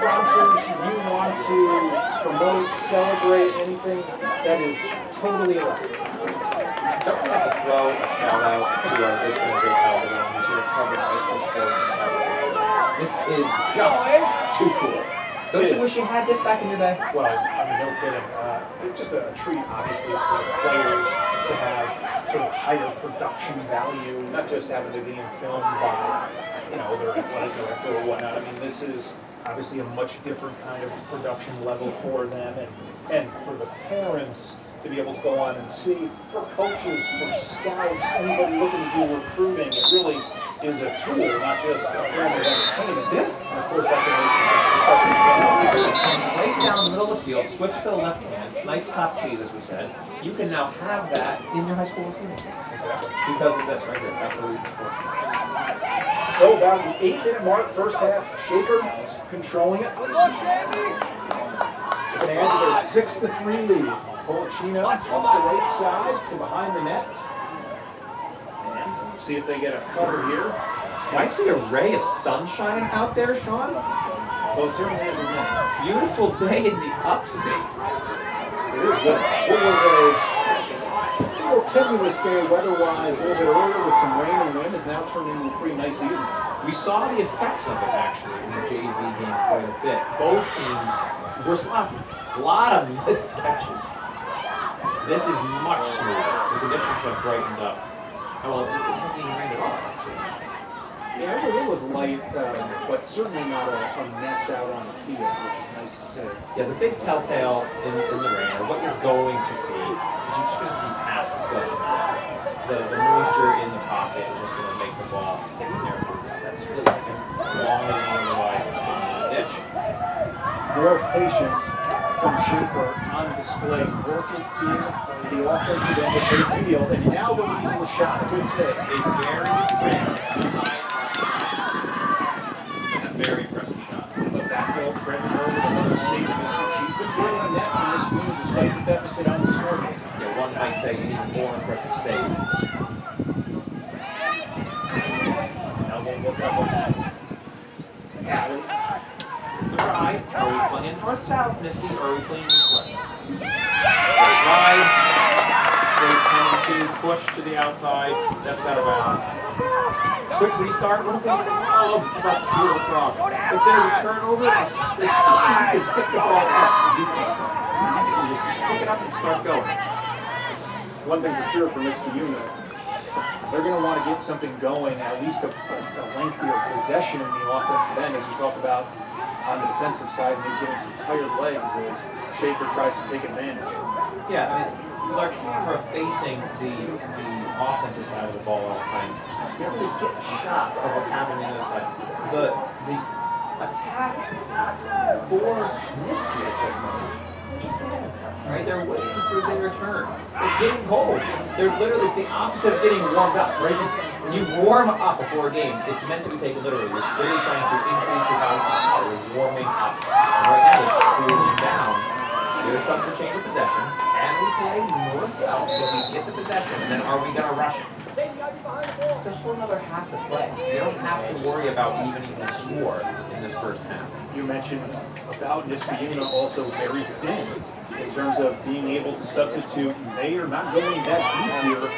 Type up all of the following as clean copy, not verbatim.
sponsors, you want to promote, celebrate anything, that is totally allowed. Don't we have to throw a shout out to our good friend Jay Calderon, who's here covering high school sports. This is just too cool. Don't you wish you had this back in your day? Well, I mean, no kidding. Just a treat, obviously, for the players to have sort of higher production value, not just having the game filmed by, their athletic director or whatnot. I mean, this is obviously a much different kind of production level for them, and for the parents to be able to go on and see, for coaches, for scouts, anybody looking to do recruiting, it really is a tool, not just a form of entertainment. Yeah. And of course, that's what makes it such a special game. Right down the middle of the field, switch to the left hand, snipe top cheese, as we said. You can now have that in your high school recruiting. Exactly. Because of this right here, Athletic Sports. So about the 8-minute mark, first half, Shaker controlling it. They're going to add to their 6-3 lead. Polachino off the right side to behind the net. And see if they get a cover here. Do I see a ray of sunshine out there, Sean? Well, it certainly isn't that. Beautiful day in the upstate. It is what was a little tenuous day weather-wise a little bit earlier with some rain and wind, is now turning into a pretty nice evening. We saw the effects of it actually in the JV game quite a bit. Both teams were sloppy. A lot of missed catches. This is much smoother. The conditions have brightened up. Well, it hasn't even rained at all, actually. Yeah, it was light, but certainly not a mess out on the field, which is nice to see. Yeah, the big telltale in the rain, or what you're going to see, is you're just going to see passes going. The moisture in the pocket is just going to make the ball stick in there for that's really taking longer than otherwise it's going to ditch. More patience from Shaper on display, working in the offensive end of their field, and now going into a shot. Good save. A very very impressive shot. But back to Brendan Earl with another save this one. She's been good on net from this unit despite the deficit on the scoreboard. Yeah, one might say an even more impressive save. Now we'll look up on that. Alley. Right. Are we playing north-south, Misty, or are we playing east-west? Great ride. Great 10-2 push to the outside. Steps out of bounds. Quick restart. One of the things I love about school lacrosse, if there's a turnover, as soon as you can pick the ball up, you can start. You just pick it up and start going. One thing for sure for Niskayuna, they're going to want to get something going, at least a lengthier possession in the offensive end, as we talk about on the defensive side, maybe getting some tired legs as Shaker tries to take advantage. Yeah, I mean, with our camera facing the offensive side of the ball all the times, you don't really get a shot of what's happening on the other side. The attack for Niskayuna at this moment is just ahead. Right? They're waiting for their return. It's getting cold. They're literally, it's the opposite of getting warmed up, right? When you warm up before a game, it's meant to be taken literally. You're literally trying to increase your body temperature. You're warming up. And right now, it's cooling down. Here's some for change of possession. And we play north-south. If we get the possession, then are we going to rush it? It's just for another half to play. You don't have to worry about even scores in this first half. You mentioned about Niskayuna also very thin in terms of being able to substitute. They are not going that deep here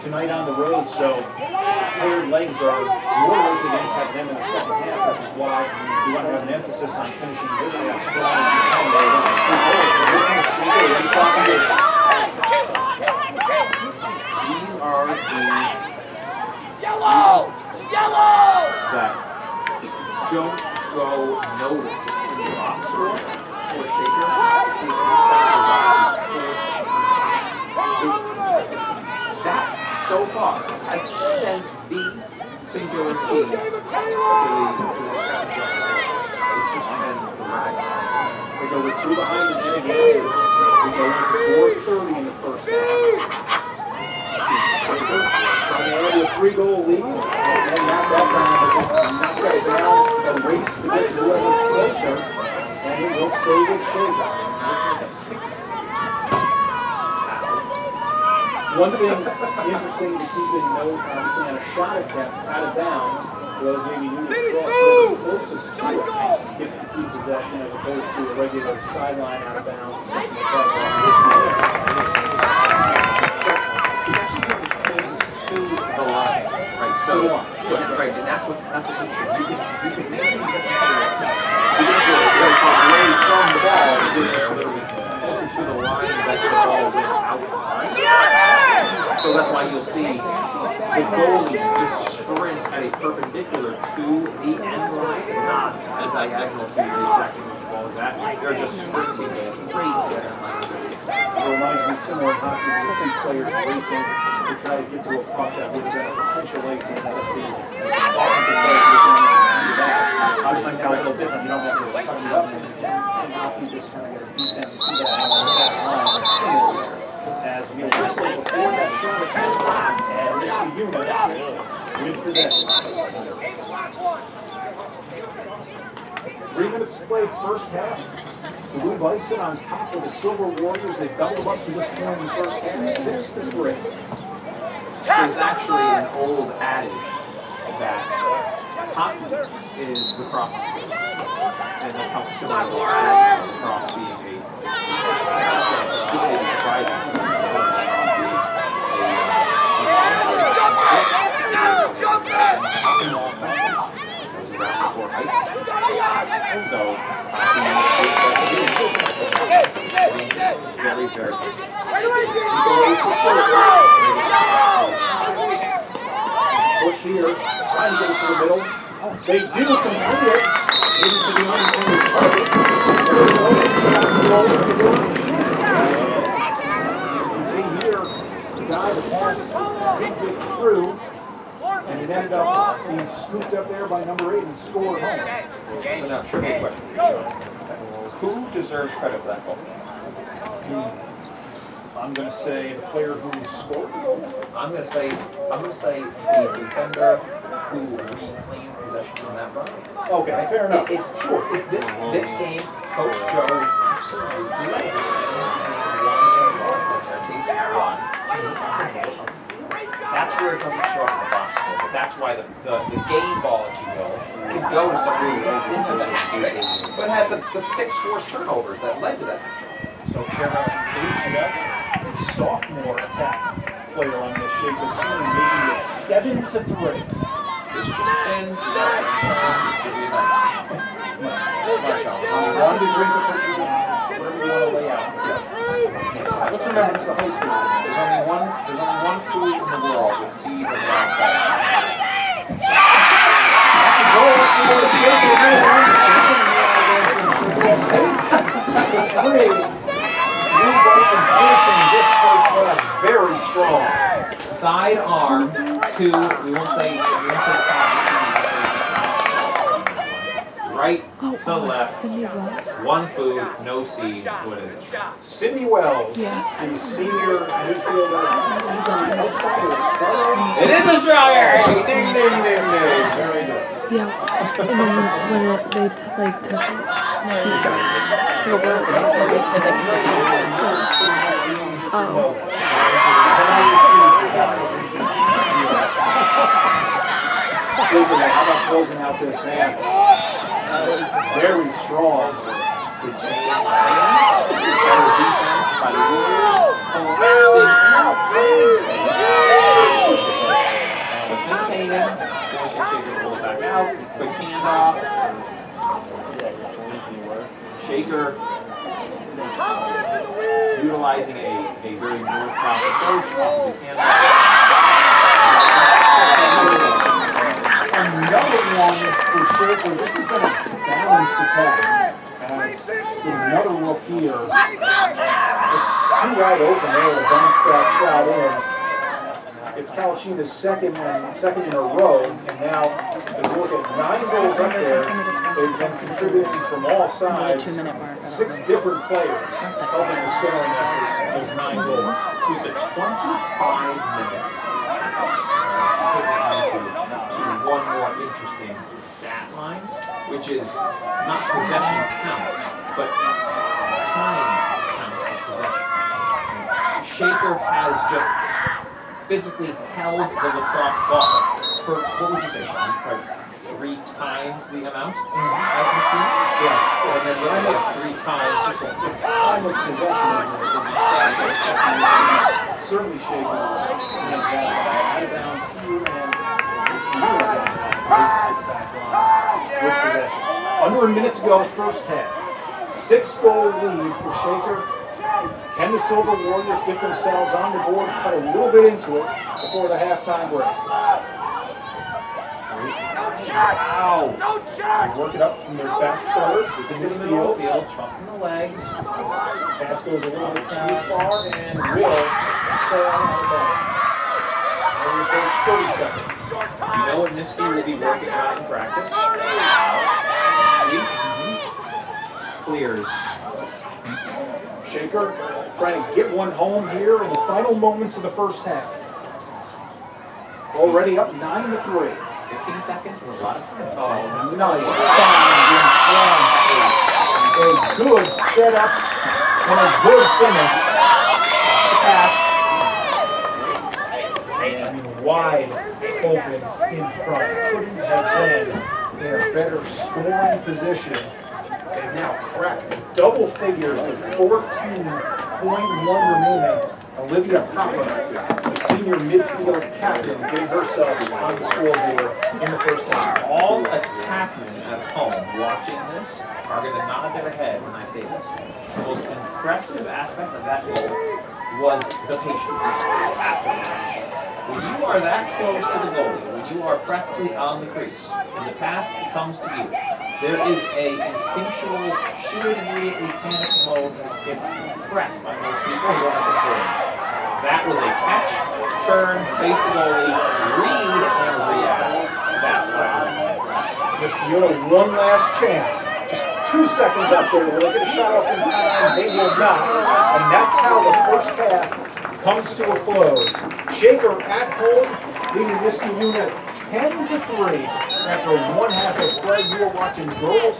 tonight on the road, so tired legs are more likely to impact them in the second half, which is why we want to have an emphasis on finishing this half strong. These are the yellow that don't go notice in the box score for Shaker. That so far has been the singular key to this strategy. It's just been the rise. They go with 2 behind the net again. We go with 4:30 in the first half. Shaker trying to add a 3-goal lead, and not that time, but it's not got it down. A race to get whoever's closer, and it will stay with Shaker. One thing interesting to keep in note, obviously on a shot attempt out of bounds, For those maybe new to lacrosse, whoever's closest to it gets to keep possession as opposed to a regular sideline out of bounds. It's actually whoever's closest to the line, right? So, right, and that's what's interesting. You can maintain possession to the line. Even if you're very far away from the ball, you're just literally closer to the line that the ball went out behind. So that's why you'll see the goalies just sprint at a perpendicular to the end line, not a diagonal to exactly where the ball is at. They're just sprinting straight to the end line. It reminds me similar in hockey to see players racing to try to get to a puck that would have been a potential ace in another field. Offensive players would have do that. Obviously now a little different. You don't have to touch it up. And hockey just kind of got to beat them to that line and single there. As we whistle before that shot attempt, and Niskayuna with possession. 3 minutes to play, first half. The Blue Bison on top of the Silver Warriors. They've doubled up to this point in the first half, 6-3. There's actually an old adage that hockey is lacrosse in space. And that's how similar those adage is, lacrosse being this may be surprising. So, very, very simple. Keep away for sure. Push here, trying to get it to the middle. They do complete it. Maybe to the unintended target. You can see here, the guy that passed did get through, and it ended up being scooped up there by number 8 and scored home. So now, trivia question for you, John. Who deserves credit for that goal? I'm going to say the player who scored the goal. I'm going to say the defender who reclaimed possession from that run. Okay, fair enough. It's sure. This game, Coach Joe is absolutely right. That's where it doesn't show up in the box score. But that's why the game ball, if you will, can go to somebody who goes into the hat trick, but had the 6 forced turnovers that led to that hat trick. So Caroline Alicia, a sophomore attack player on this Shaker team, making it 7-3. It's just been that challenge. It should be a night. Not challenge. One to drink or put you in, whatever you want to lay out. Let's remember this is a high school. There's only one food in the world with seeds on the outside. That's a goal for the Shaker. So 3. Blue Bison finishing this first half very strong. Sidearm to, we won't say right to left, one food, no seeds, what is it? Sydney Wells, the senior midfielder, It is a strawberry! Ding, ding, ding, ding. Very good. Yeah, and then when they took it, he started. They said that How about closing out this half? Very strong. Good change better defense by the Warriors. Collapsing out, playing space. Pushing. Just maintaining. Forcing Shaker to roll back out. Quick handoff. Shaker utilizing a very north-south approach off of his handoff. Another one for Shaker. This has been a balanced attack. As another look here. Just too wide open there. The bounce back shot in. It's Kalachina's second in a row. And now, as you look at 9 goals up there, they've been contributing from all sides. 6 different players helping the scoring efforts. Those 9 goals. So it's a 25-minute to one more interesting stat line, which is not possession count, but time count of possession. Shaker has just physically held the lacrosse ball for, what would you say, Sean? 3 times the amount as Niskayuna. Yeah. And then they have 3 times this one. Time of possession is a stat that's certainly shaken us. Out of bounds here and Niskayuna with possession. Under a minute to go, first half. 6-goal lead for Shaker. Can the Silver Warriors get themselves on the board, cut a little bit into it before the halftime break? Wow. They work it up from their back third Into the middle of the field, trusting the legs. Pass goes a little bit too far and will sail out of bounds. Warriors coach 30 seconds. You know what Niskayuna will be working on in practice? Clears. Shaker trying to get one home here in the final moments of the first half. Already up 9-3. 15 seconds is a lot of time. Oh, nice find in front. A good setup and a good finish. Pass. And wide open in front. Couldn't have been in a better scoring position. They've now cracked double figures with 14.1 remaining. Olivia Papa, the senior midfield captain, getting herself on the scoreboard in the first half. All attackmen at home watching this are going to nod their head when I say this. The most impressive aspect of that goal was the patience after the match. When you are that close to the goalie, when you are practically on the crease, and the pass comes to you, there is a instinctual, should immediately panic mode that gets pressed by most people who don't have experience. That was a catch, turn, face the goalie, read, and react. That's what I mean. Niskayuna, one last chance. Just 2 seconds up there. Will they get a shot off in time? They will not. And that's how the first half comes to a close. Shaker at home, leading Niskayuna 10-3 after one half of play. You are watching girls